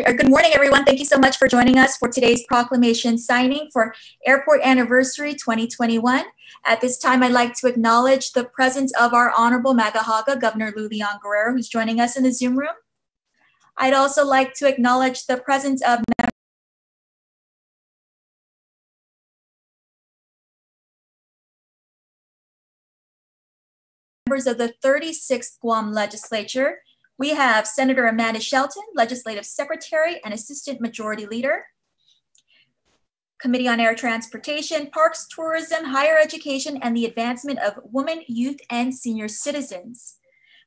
Good morning, everyone. Thank you so much for joining us for today's proclamation signing for Airport Anniversary 2021. At this time, I'd like to acknowledge the presence of our Honorable Magahaga, Governor Lou Leon Guerrero, who's joining us in the Zoom room. I'd also like to acknowledge the presence of members of the 36th Guam Legislature. We have Senator Amanda Shelton, Legislative Secretary and Assistant Majority Leader. Committee on Air Transportation, Parks, Tourism, Higher Education, and the Advancement of Women, Youth, and Senior Citizens.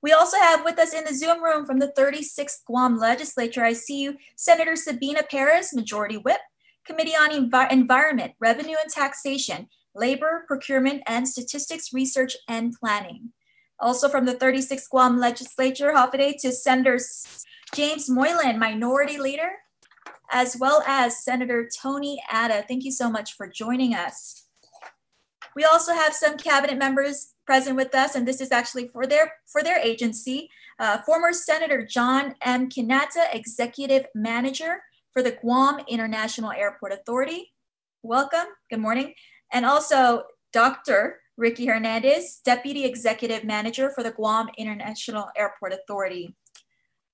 We also have with us in the Zoom room from the 36th Guam Legislature, I see you, Senator Sabina Perez, Majority Whip, Committee on Environment, Revenue and Taxation, Labor, Procurement, and Statistics, Research, and Planning. Also from the 36th Guam Legislature, Hafaday, to Senator James Moylan, Minority Leader, as well as Senator Tony Atta. Thank you so much for joining us. We also have some cabinet members present with us, and this is actually for their agency. Former Senator John M. Kinata, Executive Manager for the Guam International Airport Authority. Welcome, good morning. And also Dr. Ricky Hernandez, Deputy Executive Manager for the Guam International Airport Authority.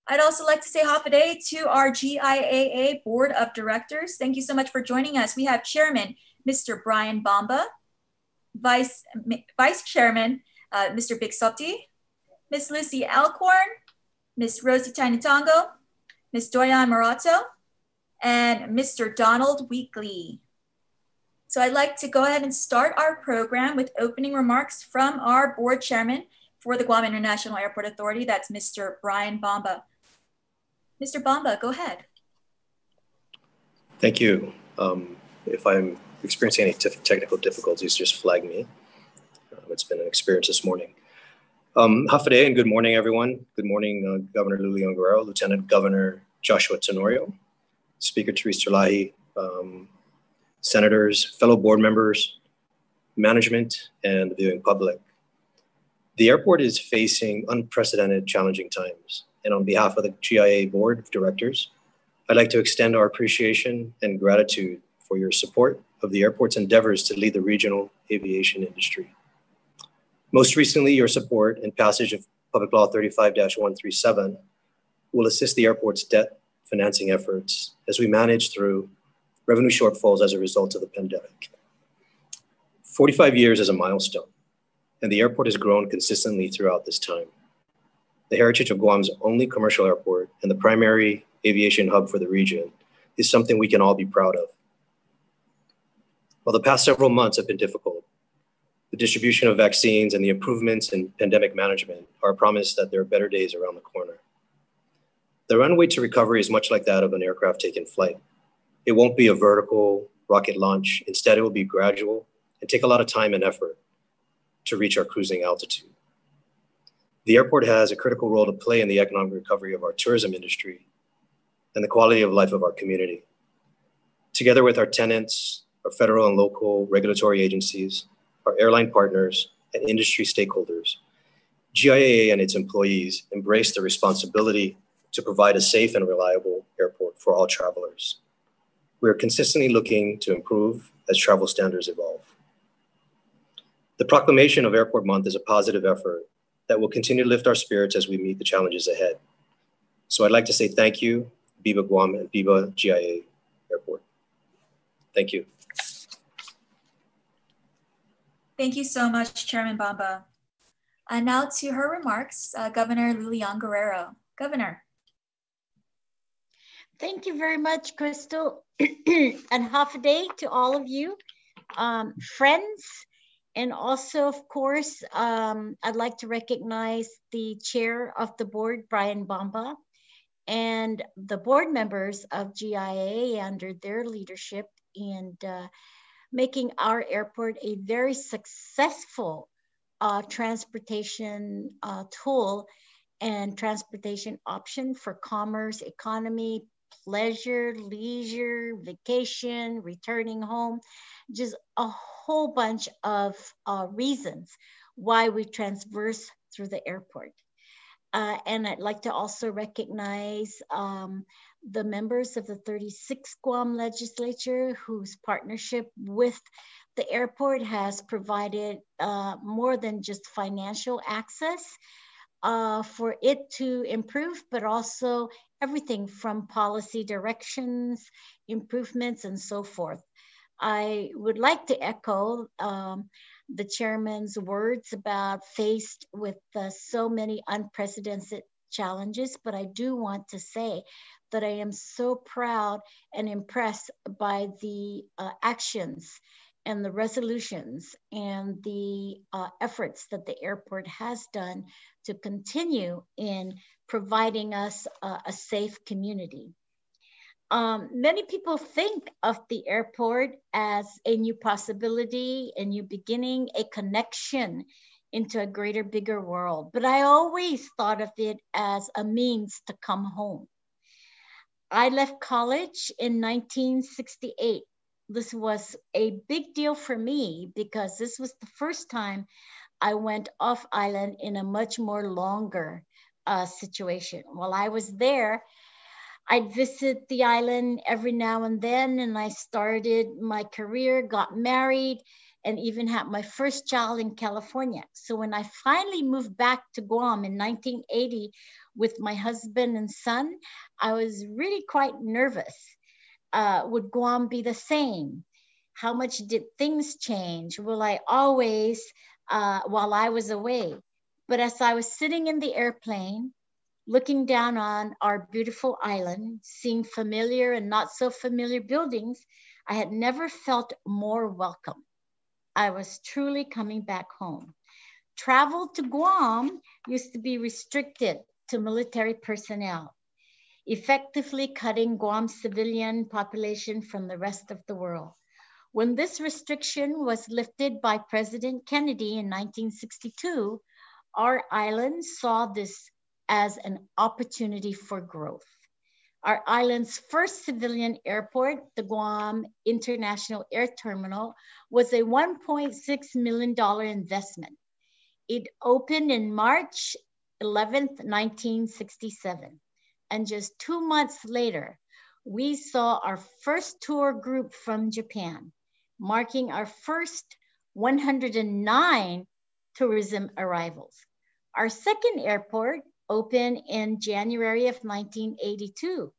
I'd also like to say hafaday to our GIAA Board of Directors. Thank you so much for joining us. We have Chairman, Mr. Brian Bamba, Vice Chairman, Mr. Big Sopti, Ms. Lucy Alcorn, Ms. Rosie Tainatongo, Ms. Doyan Morato, and Mr. Donald Weekly. So I'd like to go ahead and start our program with opening remarks from our board chairman for the Guam International Airport Authority. That's Mr. Brian Bamba. Mr. Bamba, go ahead. Thank you. If I'm experiencing any technical difficulties, just flag me. It's been an experience this morning. Hafaday and good morning, everyone. Good morning, Governor Lou Leon Guerrero, Lieutenant Governor Joshua Tenorio, Speaker Therese Terlahi, senators, fellow board members, management, and the viewing public. The airport is facing unprecedented challenging times. And on behalf of the GIA Board of Directors, I'd like to extend our appreciation and gratitude for your support of the airport's endeavors to lead the regional aviation industry. Most recently, your support and passage of Public Law 35-137 will assist the airport's debt financing efforts as we manage through revenue shortfalls as a result of the pandemic. 45 years is a milestone, and the airport has grown consistently throughout this time. The heritage of Guam's only commercial airport and the primary aviation hub for the region is something we can all be proud of. While the past several months have been difficult, the distribution of vaccines and the improvements in pandemic management are a promise that there are better days around the corner. The runway to recovery is much like that of an aircraft taking flight. It won't be a vertical rocket launch. Instead, it will be gradual and take a lot of time and effort to reach our cruising altitude. The airport has a critical role to play in the economic recovery of our tourism industry and the quality of life of our community. Together with our tenants, our federal and local regulatory agencies, our airline partners, and industry stakeholders, GIAA and its employees embrace the responsibility to provide a safe and reliable airport for all travelers. We are consistently looking to improve as travel standards evolve. The proclamation of Airport Month is a positive effort that will continue to lift our spirits as we meet the challenges ahead. So I'd like to say thank you, Biba Guam and Biba GIA Airport. Thank you. Thank you so much, Chairman Bamba. And now to her remarks, Governor Lou Leon Guerrero. Governor. Thank you very much, Crystal. And hafaday to all of you, friends. And also, of course, I'd like to recognize the chair of the board, Brian Bamba, and the board members of GIA under their leadership in making our airport a very successful transportation tool and transportation option for commerce, economy, pleasure, leisure, vacation, returning home, just a whole bunch of reasons why we transverse through the airport. And I'd like to also recognize the members of the 36th Guam legislature whose partnership with the airport has provided more than just financial access for it to improve, but also everything from policy directions, improvements, and so forth. I would like to echo the chairman's words about faced with so many unprecedented challenges, but I do want to say that I am so proud and impressed by the actions and the resolutions and the efforts that the airport has done to continue in providing us a safe community. Many people think of the airport as a new possibility, a new beginning, a connection into a greater, bigger world. But I always thought of it as a means to come home. I left college in 1968. This was a big deal for me because this was the first time I went off island in a much more longer situation. While I was there, I'd visit the island every now and then, and I started my career, got married, and even had my first child in California. So when I finally moved back to Guam in 1980 with my husband and son, I was really quite nervous. Would Guam be the same? How much did things change? Will I always, while I was away? But as I was sitting in the airplane, looking down on our beautiful island, seeing familiar and not so familiar buildings, I had never felt more welcome. I was truly coming back home. Travel to Guam used to be restricted to military personnel, effectively cutting Guam's civilian population from the rest of the world. When this restriction was lifted by President Kennedy in 1962, our island saw this as an opportunity for growth. Our island's first civilian airport, the Guam International Air Terminal, was a $1.6 million investment. It opened in March 11th, 1967. And just 2 months later, we saw our first tour group from Japan, marking our first 109 tourism arrivals. Our second airport opened in January of 1982.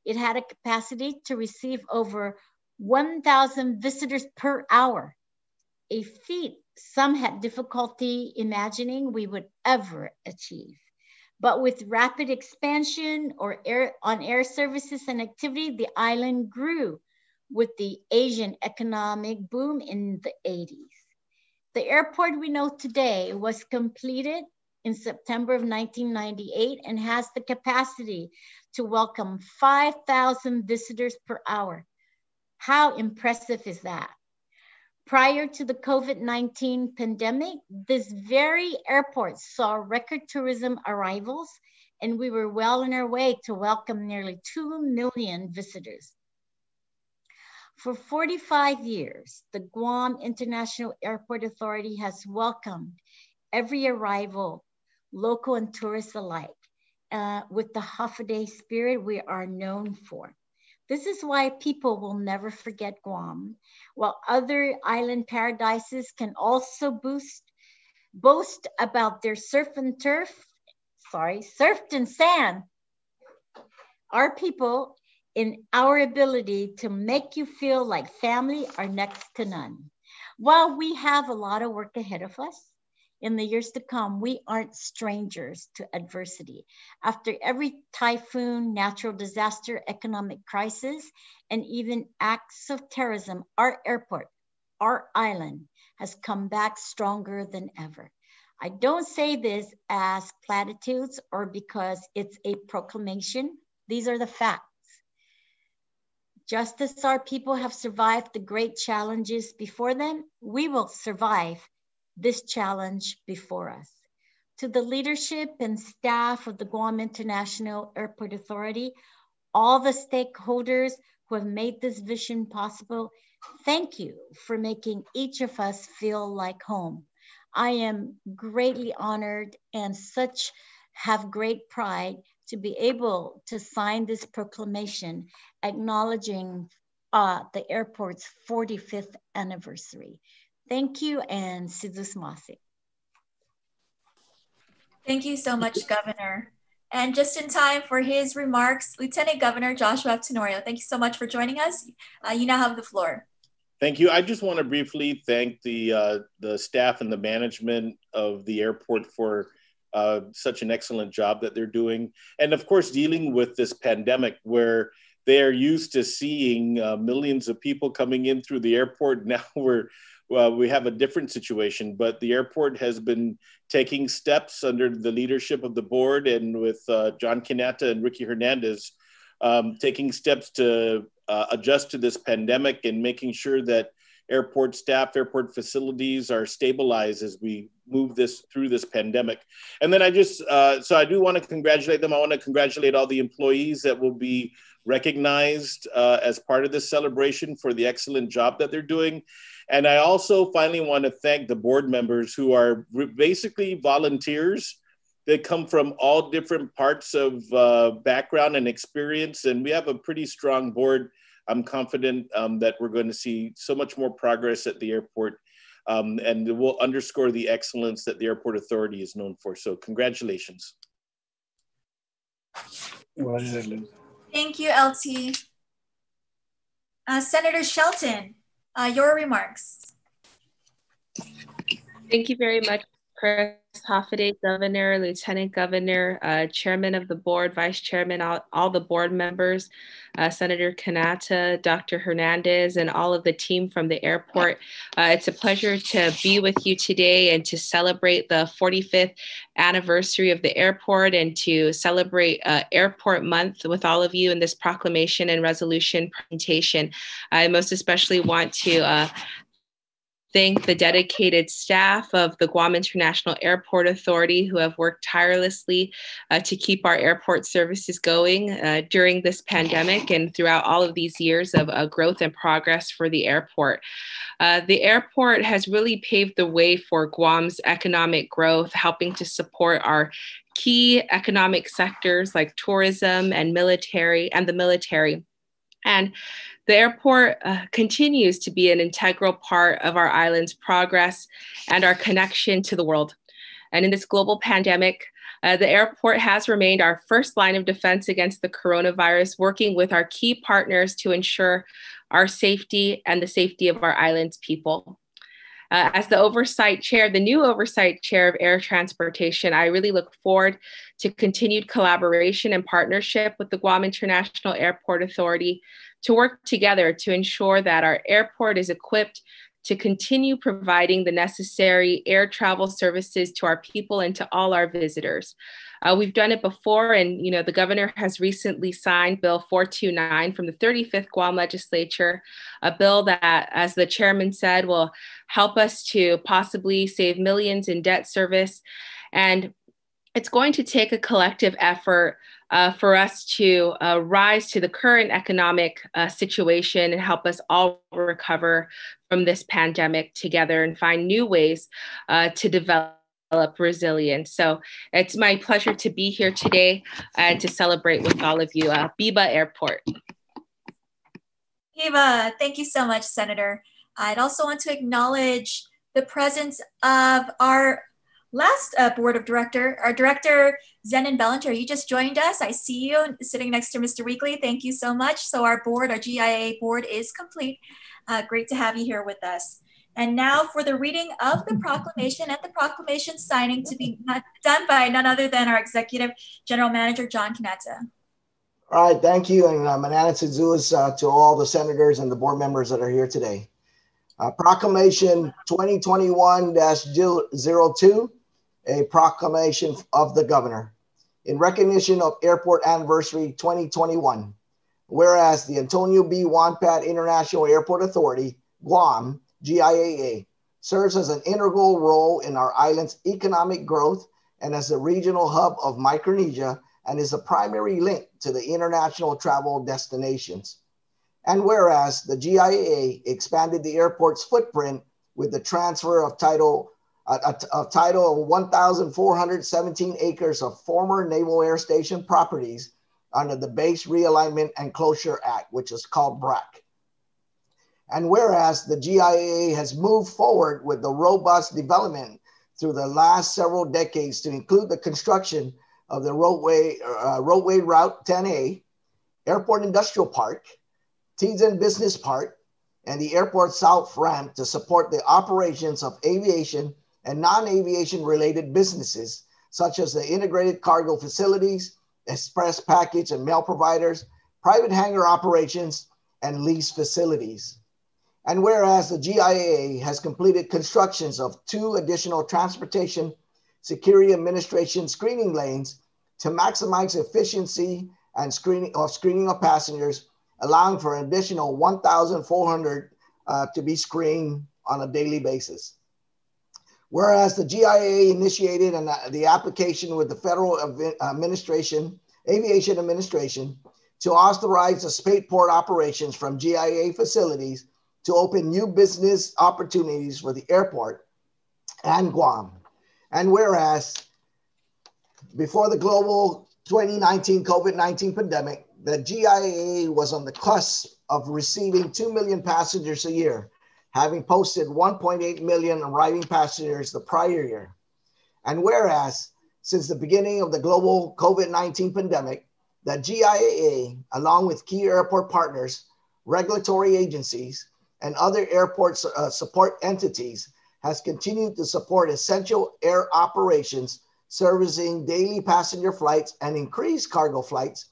It had a capacity to receive over 1,000 visitors per hour, a feat some had difficulty imagining we would ever achieve. But with rapid expansion on air services and activity, the island grew with the Asian economic boom in the 80s. The airport we know today was completed in September of 1998 and has the capacity to welcome 5,000 visitors per hour. How impressive is that? Prior to the COVID-19 pandemic, this very airport saw record tourism arrivals, and we were well on our way to welcome nearly 2 million visitors. For 45 years, the Guam International Airport Authority has welcomed every arrival, local and tourists alike, with the half-a-day spirit we are known for. This is why people will never forget Guam. While other island paradises can also boast about their surf and sand, our people in our ability to make you feel like family are next to none. While we have a lot of work ahead of us, in the years to come, we aren't strangers to adversity. After every typhoon, natural disaster, economic crisis, and even acts of terrorism, our airport, our island, has come back stronger than ever. I don't say this as platitudes or because it's a proclamation. These are the facts. Just as our people have survived the great challenges before them, we will survive this challenge before us. To the leadership and staff of the Guam International Airport Authority, all the stakeholders who have made this vision possible. Thank you for making each of us feel like home. I am greatly honored and have great pride to be able to sign this proclamation acknowledging the airport's 45th anniversary. Thank you, and Sidus Masi. Thank you so much, Governor. And just in time for his remarks, Lieutenant Governor Joshua Tenorio, thank you so much for joining us. You now have the floor. Thank you. I just want to briefly thank the staff and the management of the airport for such an excellent job that they're doing. And of course, dealing with this pandemic where they are used to seeing millions of people coming in through the airport. Now we have a different situation, but the airport has been taking steps under the leadership of the board and with John Kinata and Ricky Hernandez, taking steps to adjust to this pandemic and making sure that airport staff, airport facilities are stabilized as we move through this pandemic. And then I do want to congratulate them. I want to congratulate all the employees that will be recognized as part of this celebration for the excellent job that they're doing. And I also finally want to thank the board members who are basically volunteers that come from all different parts of background and experience. And we have a pretty strong board. I'm confident that we're going to see so much more progress at the airport, and it will underscore the excellence that the Airport Authority is known for. So congratulations. Thank you, LT. Senator Shelton, your remarks. Thank you very much, Chris Hoffaday, Governor, Lieutenant Governor, Chairman of the board, Vice Chairman, all the board members, Senator Kanata, Dr. Hernandez, and all of the team from the airport. It's a pleasure to be with you today and to celebrate the 45th anniversary of the airport and to celebrate Airport Month with all of you in this proclamation and resolution presentation. I most especially want to thank the dedicated staff of the Guam International Airport Authority who have worked tirelessly to keep our airport services going during this pandemic and throughout all of these years of growth and progress for the airport. The airport has really paved the way for Guam's economic growth, helping to support our key economic sectors like tourism and the military. And the airport continues to be an integral part of our island's progress and our connection to the world. And in this global pandemic, the airport has remained our first line of defense against the coronavirus, working with our key partners to ensure our safety and the safety of our island's people. As the new oversight chair of air transportation, I really look forward to continued collaboration and partnership with the Guam International Airport Authority to work together to ensure that our airport is equipped to continue providing the necessary air travel services to our people and to all our visitors. We've done it before, and the governor has recently signed Bill 429 from the 35th Guam legislature, a bill that, as the chairman said, will help us to possibly save millions in debt service. And it's going to take a collective effort for us to rise to the current economic situation and help us all recover from this pandemic together and find new ways to develop resilience. So it's my pleasure to be here today and to celebrate with all of you. Biba Airport. Biba, thank you so much, Senator. I'd also want to acknowledge the presence of our last board of our director, Zenon Bellinger. You just joined us. I see you sitting next to Mr. Weekly. Thank you so much. So our GIA board is complete. Great to have you here with us. And now for the reading of the proclamation and the proclamation signing to be done by none other than our Executive General Manager, John Kanata. All right, thank you. And Manana Tzuzus to all the senators and the board members that are here today. Proclamation 2021-02, a proclamation of the governor. In recognition of Airport Anniversary 2021, whereas the Antonio B. Wonpat International Airport Authority, Guam, GIAA, serves as an integral role in our island's economic growth and as the regional hub of Micronesia and is a primary link to the international travel destinations. And whereas the GIA expanded the airport's footprint with the transfer of title of 1,417 acres of former Naval Air Station properties under the Base Realignment and Closure Act, which is called BRAC. And whereas the GIA has moved forward with the robust development through the last several decades to include the construction of the roadway Route 10A, Airport Industrial Park, Teason Business Park, and the Airport South Ramp to support the operations of aviation and non-aviation related businesses, such as the integrated cargo facilities, express package and mail providers, private hangar operations, and lease facilities. And whereas the GIA has completed constructions of 2 additional Transportation Security Administration screening lanes to maximize efficiency and screening of passengers, allowing for an additional 1,400 to be screened on a daily basis. Whereas the GIA initiated the application with the Federal Aviation Administration to authorize the spaceport operations from GIA facilities to open new business opportunities for the airport and Guam. And whereas before the global 2019 COVID-19 pandemic, the GIA was on the cusp of receiving 2 million passengers a year, having posted 1.8 million arriving passengers the prior year. And whereas since the beginning of the global COVID-19 pandemic, the GIA, along with key airport partners, regulatory agencies, and other airport support entities, has continued to support essential air operations, servicing daily passenger flights and increased cargo flights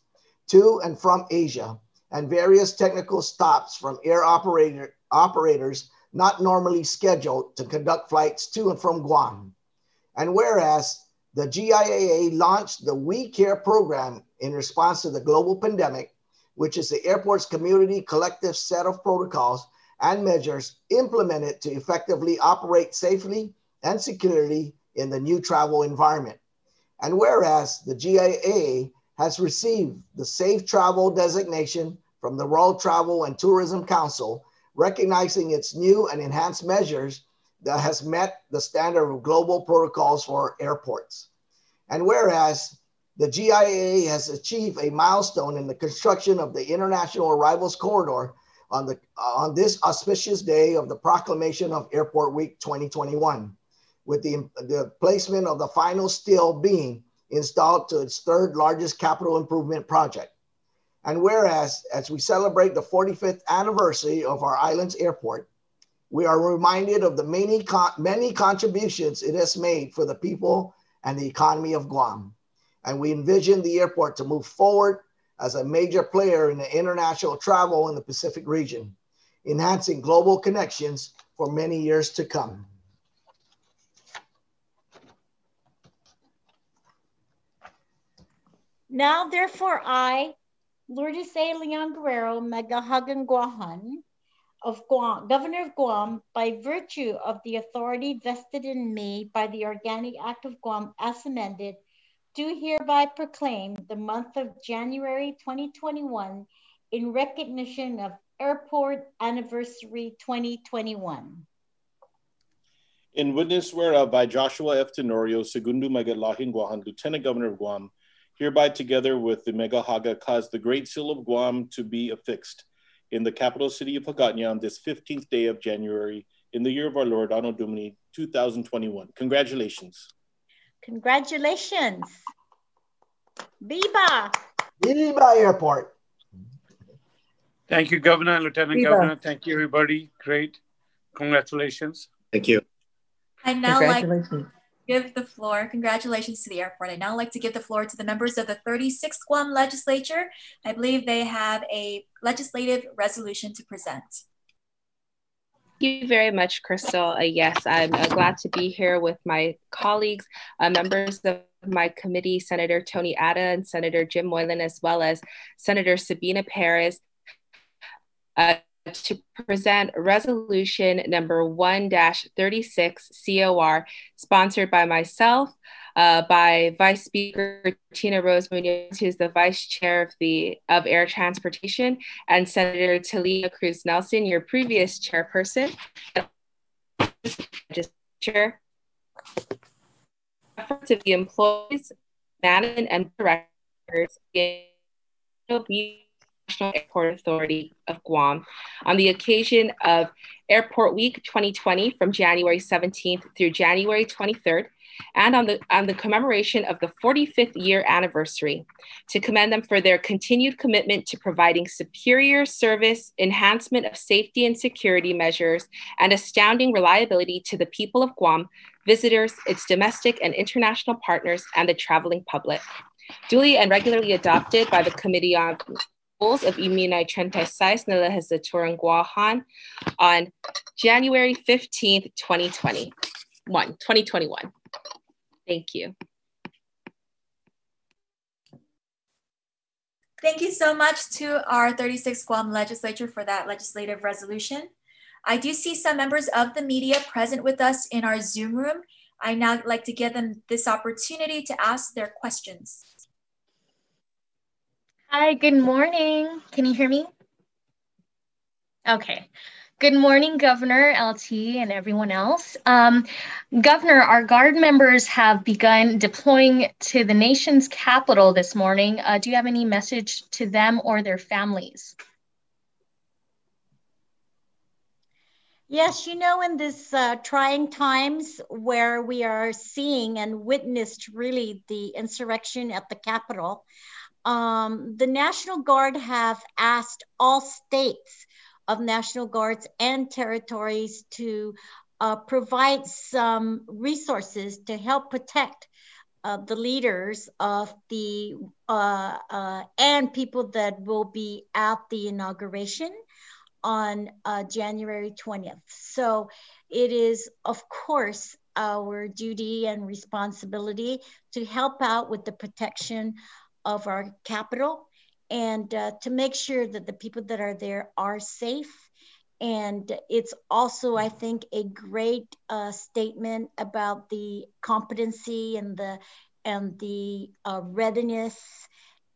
to and from Asia, and various technical stops from air operators not normally scheduled to conduct flights to and from Guam. And whereas the GIA launched the We Care program in response to the global pandemic, which is the airport's community collective set of protocols and measures implemented to effectively operate safely and securely in the new travel environment. And whereas the GIA has received the Safe Travel designation from the World Travel and Tourism Council, recognizing its new and enhanced measures that has met the standard of global protocols for airports. And whereas the GIA has achieved a milestone in the construction of the International Arrivals Corridor on this auspicious day of the proclamation of Airport Week 2021, with the placement of the final steel beam installed to its 3rd largest capital improvement project. And whereas, as we celebrate the 45th anniversary of our island's airport, we are reminded of the many contributions it has made for the people and the economy of Guam. And we envision the airport to move forward as a major player in the international travel in the Pacific region, enhancing global connections for many years to come. Now, therefore, I, Lourdes A. Leon Guerrero, Magahagan Guahan of Guam, Governor of Guam, by virtue of the authority vested in me by the Organic Act of Guam as amended, do hereby proclaim the month of January 2021 in recognition of Airport Anniversary 2021. In witness whereof by Joshua F. Tenorio, Segundo Magalahin Guahan, Lieutenant Governor of Guam, hereby together with the Megahaga cause the Great Seal of Guam to be affixed in the capital city of Hagåtña on this 15th day of January in the year of our Lord, Anno Domini 2021. Congratulations. Congratulations. Viva! Viva Airport. Thank you, Governor and Lieutenant Viva. Governor. Thank you, everybody. Great. Congratulations. Thank you. I'd now like to give the floor, congratulations to the airport. I'd now like to give the floor to the members of the 36th Guam Legislature. I believe they have a legislative resolution to present. Thank you very much, Crystal. Yes, I'm glad to be here with my colleagues, members of my committee, Senator Tony Atta and Senator Jim Moylan, as well as Senator Sabina Perez, to present resolution number 1-36 COR, sponsored by myself, by Vice Speaker Tina Rose Munoz, who's the Vice Chair of Air Transportation, and Senator Talia Cruz Nelson, your previous chairperson. Chair. Efforts of the employees, management, and directors of the National Airport Authority of Guam on the occasion of Airport Week 2020 from January 17th through January 23rd, and on the commemoration of the 45th year anniversary, to commend them for their continued commitment to providing superior service, enhancement of safety and security measures, and astounding reliability to the people of Guam, visitors, its domestic and international partners, and the traveling public. Duly and regularly adopted by the Committee on Rules of Iminay 36 na Legislaturang Guahan on January 15th, 2021. Thank you. Thank you so much to our 36th Guam Legislature for that legislative resolution. I do see some members of the media present with us in our Zoom room. I now like to give them this opportunity to ask their questions. Hi, good morning. Can you hear me? Okay. Good morning, Governor, LT, and everyone else. Governor, our Guard members have begun deploying to the nation's capital this morning. Do you have any message to them or their families? Yes, you know, in this trying times where we are seeing and witnessed really the insurrection at the Capitol, the National Guard have asked all states of National Guards and territories to provide some resources to help protect the leaders of the and people that will be at the inauguration on January 20th. So it is, of course, our duty and responsibility to help out with the protection of our capital and to make sure that the people that are there are safe. And it's also, I think, a great statement about the competency and the readiness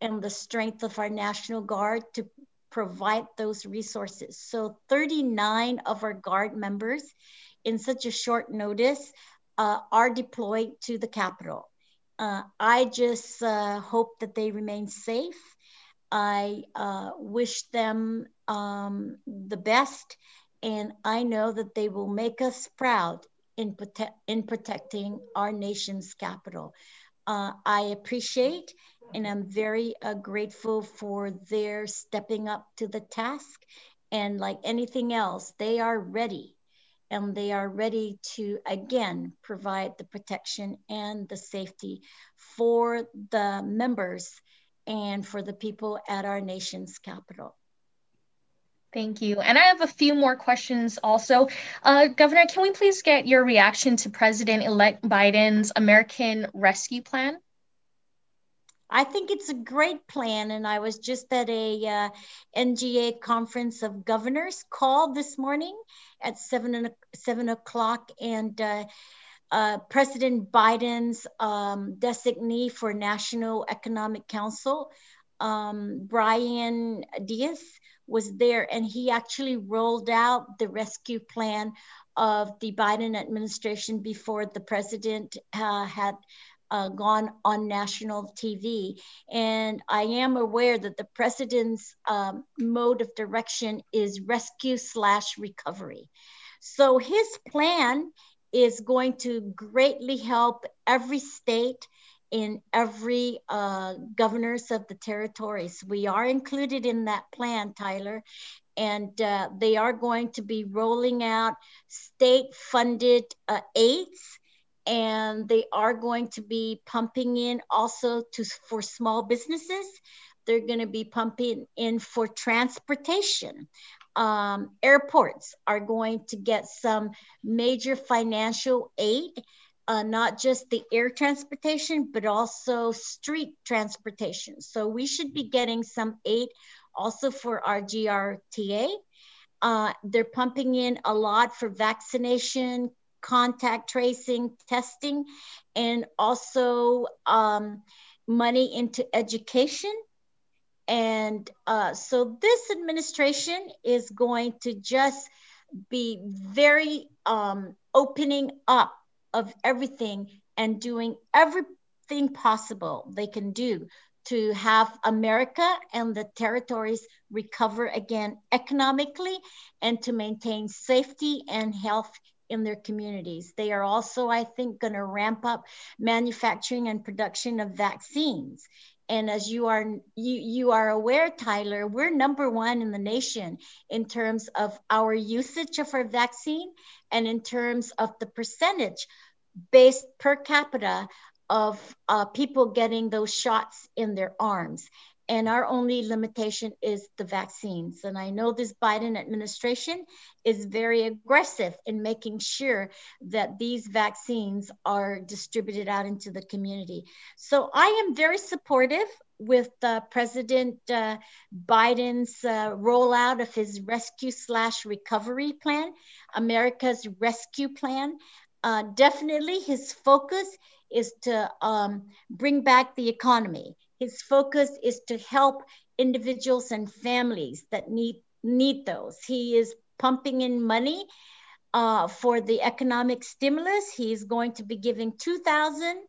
and the strength of our National Guard to provide those resources. So 39 of our Guard members in such a short notice are deployed to the Capitol. I just hope that they remain safe. I wish them the best, and I know that they will make us proud in protecting our nation's capital. I appreciate and I'm very grateful for their stepping up to the task. And like anything else, they are ready. And they are ready to, again, provide the protection and the safety for the members and for the people at our nation's capital. Thank you. And I have a few more questions also. Governor, can we please get your reaction to President-elect Biden's American Rescue Plan? I think it's a great plan. And I was just at a NGA conference of governors called this morning at 7 o'clock. And President Biden's designee for National Economic Council, Brian Diaz, was there, and he actually rolled out the rescue plan of the Biden administration before the president had gone on national TV. And I am aware that the president's mode of direction is rescue/recovery. So his plan is going to greatly help every state in every governors of the territories. We are included in that plan, Tyler, and they are going to be rolling out state-funded aids, and they are going to be pumping in also for small businesses. They're going to be pumping in for transportation. Airports are going to get some major financial aid, not just the air transportation, but also street transportation. So we should be getting some aid also for our GRTA. They're pumping in a lot for vaccination, contact tracing, testing, and also money into education. And so this administration is going to just be very opening up of everything and doing everything possible they can do to have America and the territories recover again economically and to maintain safety and health in their communities. They are also, I think, going to ramp up manufacturing and production of vaccines. And as you are aware, Tyler, we're #1 in the nation in terms of our usage of our vaccine and in terms of the percentage based per capita of people getting those shots in their arms. And our only limitation is the vaccines. And I know this Biden administration is very aggressive in making sure that these vaccines are distributed out into the community. So I am very supportive with President Biden's rollout of his rescue/recovery plan, America's Rescue Plan. Definitely his focus is to bring back the economy. His focus is to help individuals and families that need those. He is pumping in money for the economic stimulus. He's going to be giving $2,000,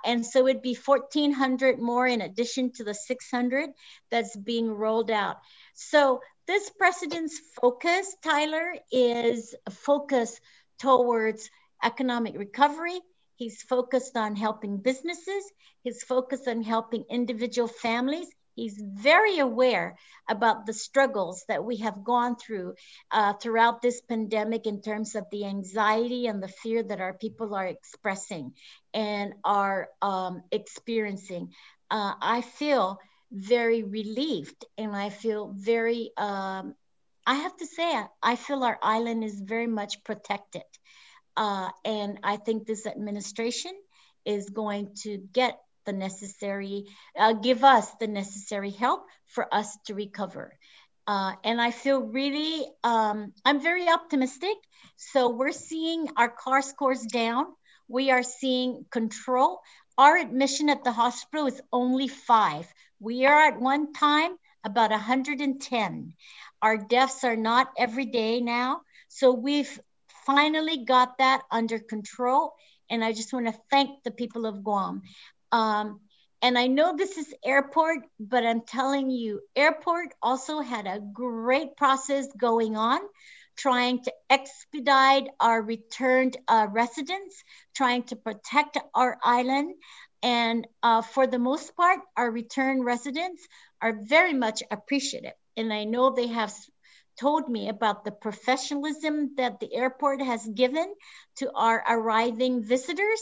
and so it'd be $1,400 more in addition to the $600 that's being rolled out. So this president's focus, Tyler, is a focus towards economic recovery. He's focused on helping businesses. He's focused on helping individual families. He's very aware about the struggles that we have gone through throughout this pandemic in terms of the anxiety and the fear that our people are expressing and are experiencing. I feel very relieved, and I feel very, I have to say, I feel our island is very much protected. And I think this administration is going to get the necessary, give us the necessary help for us to recover. And I feel really, I'm very optimistic. So we're seeing our CAR scores down. We are seeing control. Our admission at the hospital is only 5. We are at one time about 110. Our deaths are not every day now. So we've finally got that under control. And I just want to thank the people of Guam. And I know this is airport, but I'm telling you, airport also had a great process going on, trying to expedite our returned residents, trying to protect our island. And for the most part, our return residents are very much appreciative. And I know they have told me about the professionalism that the airport has given to our arriving visitors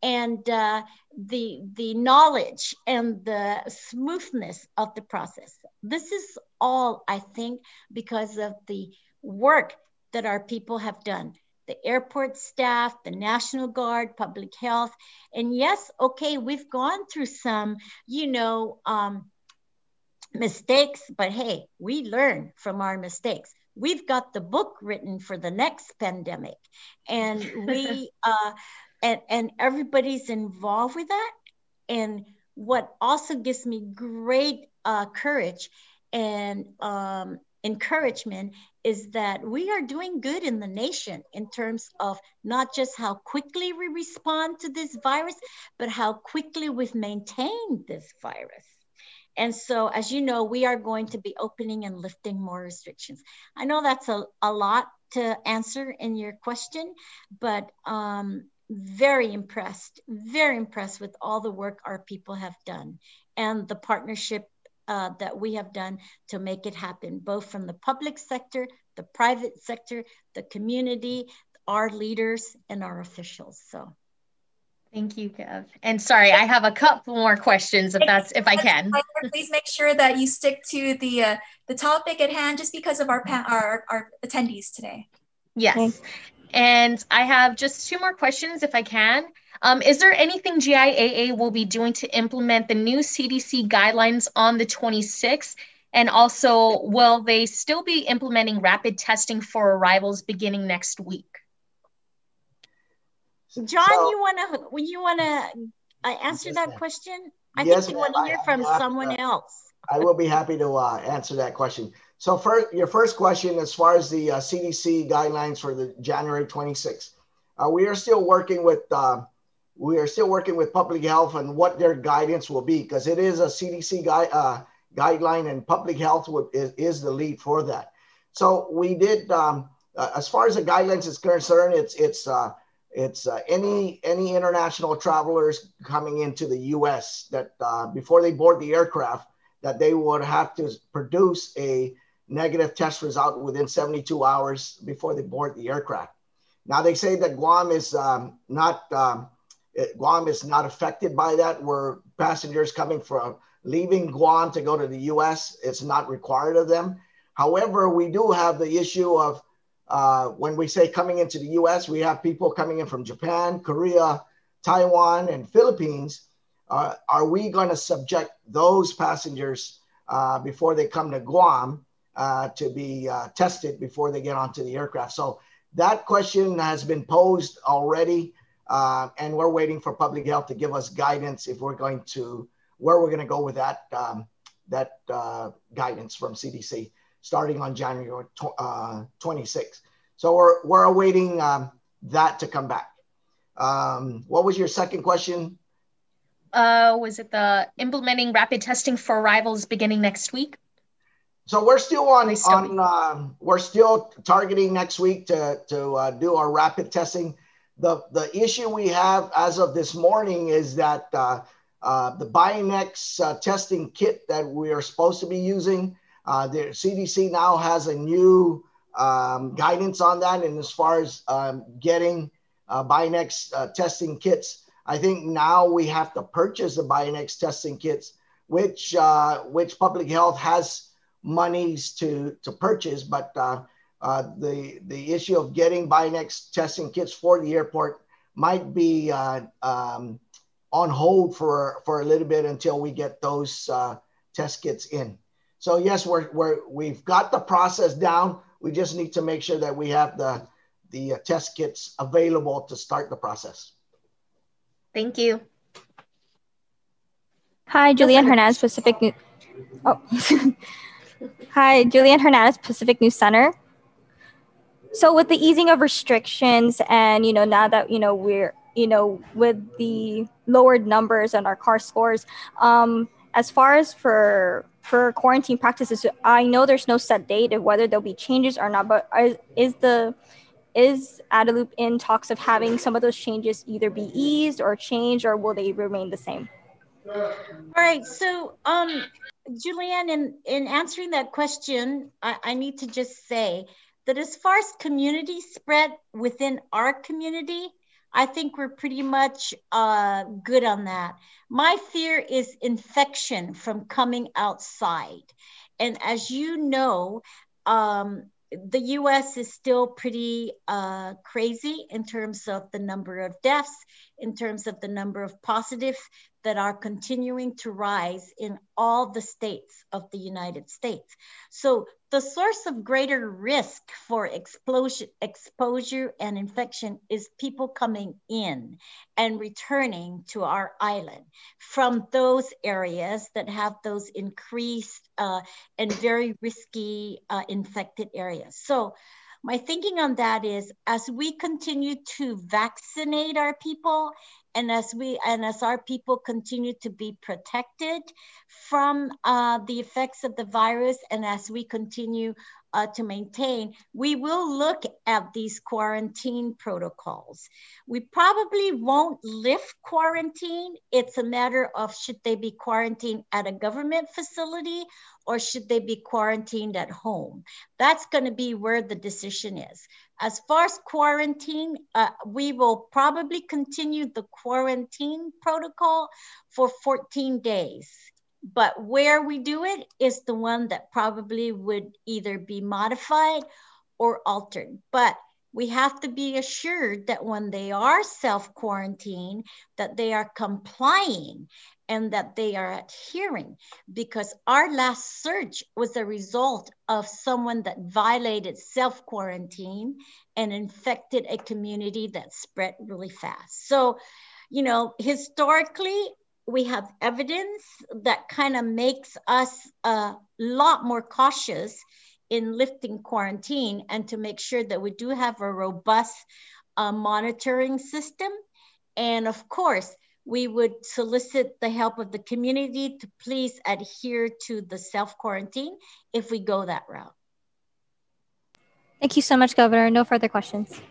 and the knowledge and the smoothness of the process. This is all, I think, because of the work that our people have done. The airport staff, the National Guard, public health. And yes, okay, we've gone through some, mistakes, but hey, we learn from our mistakes. We've got the book written for the next pandemic, and we and everybody's involved with that. And what also gives me great courage and encouragement is that we are doing good in the nation in terms of not just how quickly we respond to this virus, but how quickly we've maintained this virus. And so, as you know, we are going to be opening and lifting more restrictions. I know that's a lot to answer in your question, but very impressed with all the work our people have done and the partnership that we have done to make it happen, both from the public sector, the private sector, the community, our leaders, and our officials. So. Thank you, Kev. And sorry, I have a couple more questions if I can. Please make sure that you stick to the topic at hand, just because of our attendees today. Yes. Okay. And I have just 2 more questions if I can. Is there anything GIAA will be doing to implement the new CDC guidelines on the 26th? And also, will they still be implementing rapid testing for arrivals beginning next week? John, you wanna answer that question? I think you want to hear from someone else. I will be happy to answer that question. So your first question, as far as the CDC guidelines for the January 26th, we are still working with public health and what their guidance will be, because it is a CDC guideline, and public health is the lead for that. So we did, as far as the guidelines is concerned, it's any international travelers coming into the U.S. that before they board the aircraft, that they would have to produce a negative test result within 72 hours before they board the aircraft. Now they say that Guam is not affected by that, where passengers coming from leaving Guam to go to the U.S., it's not required of them. However, we do have the issue of when we say coming into the U.S., we have people coming in from Japan, Korea, Taiwan, and Philippines. Are we going to subject those passengers before they come to Guam to be tested before they get onto the aircraft? So that question has been posed already, and we're waiting for public health to give us guidance if we're going to, where we're going to go with that guidance from CDC starting on January 26th. So we're awaiting that to come back. What was your second question? Was it the implementing rapid testing for arrivals beginning next week? So we're still we're still targeting next week to do our rapid testing. The issue we have as of this morning is that the Bionex testing kit that we are supposed to be using, the CDC now has a new guidance on that. And as far as getting Bionex testing kits, I think now we have to purchase the Bionex testing kits, which public health has monies to purchase. But the issue of getting Bionex testing kits for the airport might be on hold for a little bit until we get those test kits in. So yes, we've got the process down. We just need to make sure that we have the test kits available to start the process. Thank you. Hi, Julianne Hernandez, Pacific News. Oh, hi, Julianne Hernandez, Pacific News Center. So with the easing of restrictions, and now that we're with the lowered numbers and our CAR scores, as far as for quarantine practices, I know there's no set date of whether there'll be changes or not, but is Adelup in talks of having some of those changes either be eased or changed, or will they remain the same? All right, so Julianne, in answering that question, I need to just say that as far as community spread within our community, I think we're pretty much good on that. My fear is infection from coming outside. And as you know, the US is still pretty crazy in terms of the number of deaths, in terms of the number of positive that are continuing to rise in all the states of the United States. So the source of greater risk for exposure and infection is people coming in and returning to our island from those areas that have those increased and very risky infected areas. So my thinking on that is, as we continue to vaccinate our people, and as our people continue to be protected from the effects of the virus, and as we continue to maintain, we will look at these quarantine protocols. We probably won't lift quarantine. It's a matter of, should they be quarantined at a government facility or should they be quarantined at home? That's going to be where the decision is. As far as quarantine, we will probably continue the quarantine protocol for 14 days. But where we do it is the one that probably would either be modified or altered. But we have to be assured that when they are self-quarantined, that they are complying and that they are adhering, because our last surge was a result of someone that violated self-quarantine and infected a community that spread really fast. So, you know, historically, we have evidence that kind of makes us a lot more cautious in lifting quarantine, and to make sure that we do have a robust monitoring system. And of course, we would solicit the help of the community to please adhere to the self-quarantine if we go that route. Thank you so much, Governor. No further questions.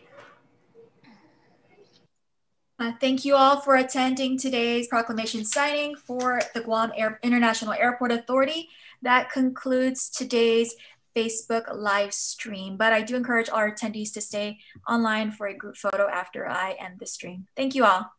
Thank you all for attending today's proclamation signing for the Guam International Airport Authority. That concludes today's Facebook live stream, but I do encourage our attendees to stay online for a group photo after I end the stream. Thank you all.